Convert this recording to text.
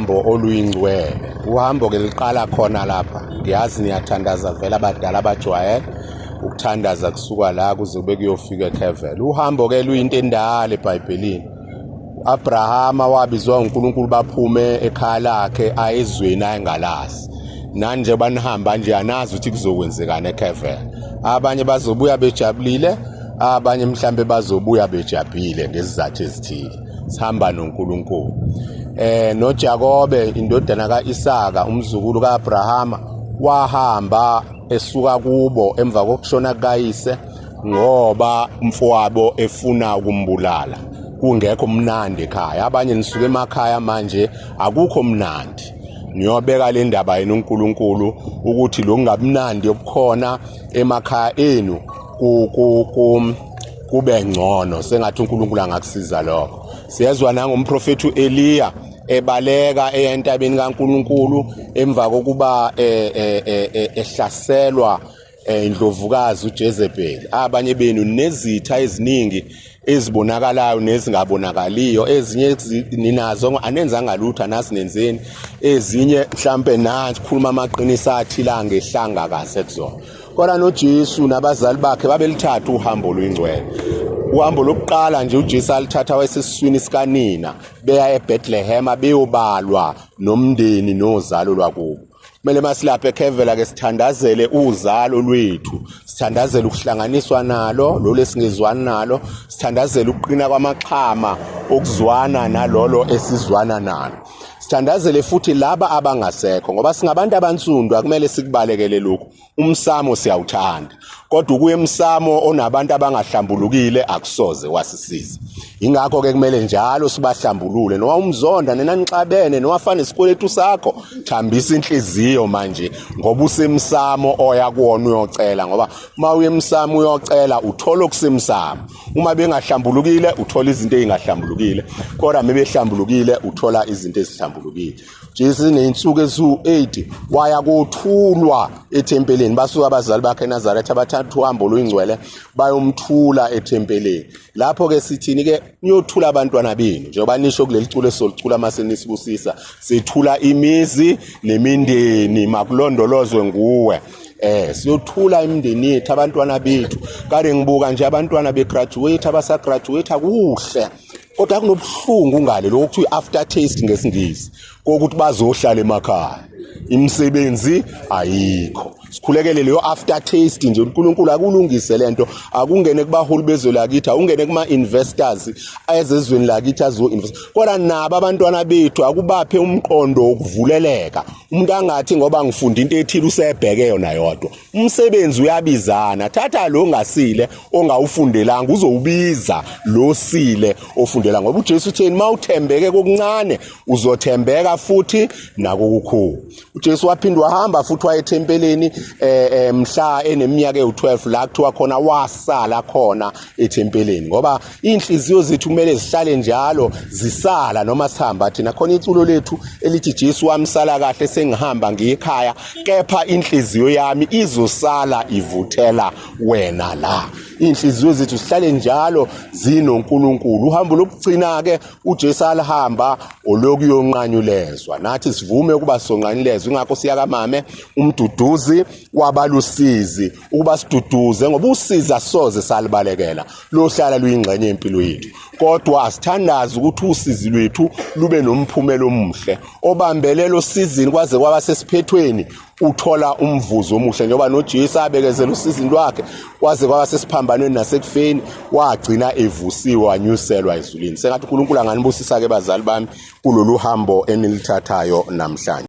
uhambo oluyingcwele. Uhambo ke liqala khona lapha. Ngiyazi niyathandaza vele abadala abajwayele ukuthandaza kusuka la kuze kube kuyofika eKevele. Uhambo ke luyinto endala eBhayibhelini. Abrahama wabizwa uNkulunkulu baphume ekhaya lakhe ayezweni ayengalazi. Nanje banihamba nje anazi ukuthi kuzokwenzekana eKevele. Abanye bazobuya bejabulile, abanye mhlambe bazobuya bejabhile ngesizathu ezithile. Sihamba noNkulunkulu. NoJakobe indodana kaIsaka umzukulu kaAbrahama wahamba esuka kubo emva kokushona kayise ngoba umfowabo efuna ukumbulala. Kungekho mnandi ekhaya. Abanye nisuke emakhaya manje akukho mnandi. Niyobeka le ndaba yenu uNkulunkulu ukuthi lo ngabumnandi obukhona emakhaya enu kube ngcono. Sengathi uNkulunkulu angakusiza lokho. Siyezwa nangomprofeti uEliya ebaleka entabeni kaNkulunkulu emva kokuba ehlaselwa indlovukazi uJezebeli. Abanye benu nezitha eziningi ezibonakalayo nezingabonakaliyo, ezinye ninazo anenzanga lutho anasinenzeni, ezinye mhlambe nansi khuluma amaqiniso athila ngehlanga kahle kuzona. Kodwa noJesu nabazali bakhe babelithatha uhambo lwingcwele. Uhambo lokuqala nje uJesu alithatha wayesesiswini sikanina beya eBethlehem beyobalwa nomndeni nozalo lwakubo. Kumele masilapha eKevela ke sithandazele uzalo lwethu, sithandazele ukuhlanganiswa nalo lo lesingezwani nalo, sithandazele ukuqina kwamaqhama okuzwana nalolo esizwana nalo. Sithandazele futhi laba abangasekho ngoba singabantu abansundu akumele sikubalekele lokho. Umsamo siyawuthanda kodwa ukuye emsamo onabantu abangahlambulukile akusoze wasisiza. Ingakho ke kumele njalo sibahlambulule. Noma umzonda nenanixabene nowafana isikweletu sakho, thambisa inhliziyo manje ngoba usemsamo oya kuwona uyocela, ngoba uma uye emsamo uyocela uthola okusemsamo. Uma bengahlambulukile uthola izinto ezingahlambulukile, kodwa mebehlambulukile uthola izinto ezihlambulukile. Jesu neinsuku ezu8 waya kothulwa ethempeleni. Basuka abazali bakhe eNazaretha bathatha uhambo lwingcwele bayomthula ethempeleni. Lapho ke sithini ke niyothula abantwana benu njengoba nisho kuleli culo esolicula masenisibusisa, sithula imizi nemindeni makulondolozwe nguwe. Siyothula imindeni yethu abantwana bethu. Kade ngibuka nje abantwana begraduate abasagraduate kuhle, kodwa kunobuhlungu ngale lokhu after taste ngesingisi kokuthi bazohlala emakhaya, imisebenzi ayikho. Sikhulekele leyo after taste nje. uNkulunkulu akulungise lento, akungene kubaholi bezwe lakithi, akungene kuma investors ayezezweni lakithi azo invest. Kodwa nabo abantwana bethu akubaphe umqondo wokuvuleleka. Umuntu angathi ngoba ngifunda into ethile usebheke yona yodwa. Umsebenzi uyabizana. Thatha lo ngasile ongawufundelanga uzowubiza lo sile ofundela, ngoba uJesu utheni mawuthembeke kokuncane uzothembeka futhi nakokukhulu. uJesu waphindwa wahamba futhi wayethempeleni mhla eneminyaka ewu12 la kuthiwa khona wasala khona ethempeleni, ngoba inhliziyo zethu kumele zihlale njalo zisala noma sihamba. Thina khona iculo lethu elithi Jesu wamsala kahle sengihamba ngiyekhaya, kepha inhliziyo yami izosala ivuthela wena la. Inhliziyo zethu sihlale njalo zinoNkulunkulu. Uhambo lokugcina ke uJesu alihamba olokuyonqanyulezwa, nathi sivume ukuba sonqanyulezwe. Ingakho siyakamame umduduzi wabalusizi ukuba siduduze, ngoba usizi asoze salibalekela, lohlala luyingxenye yempilo yethu. Kodwa asithandaze ukuthi usizi lwethu lube nomphumelo omuhle, obambelelo sizini kwaze kwaba sesiphethweni uthola umvuzo omuhle, njengoba noJesu abekezela usizini lwakhe kwaze kwaba sesiphambanweni nasekufeni wagcina evusiwe wanyuselwa ezulwini. Sengathi uNkulunkulu anganibusisa ke bazali bami kulolu hambo enilithathayo namhlanje.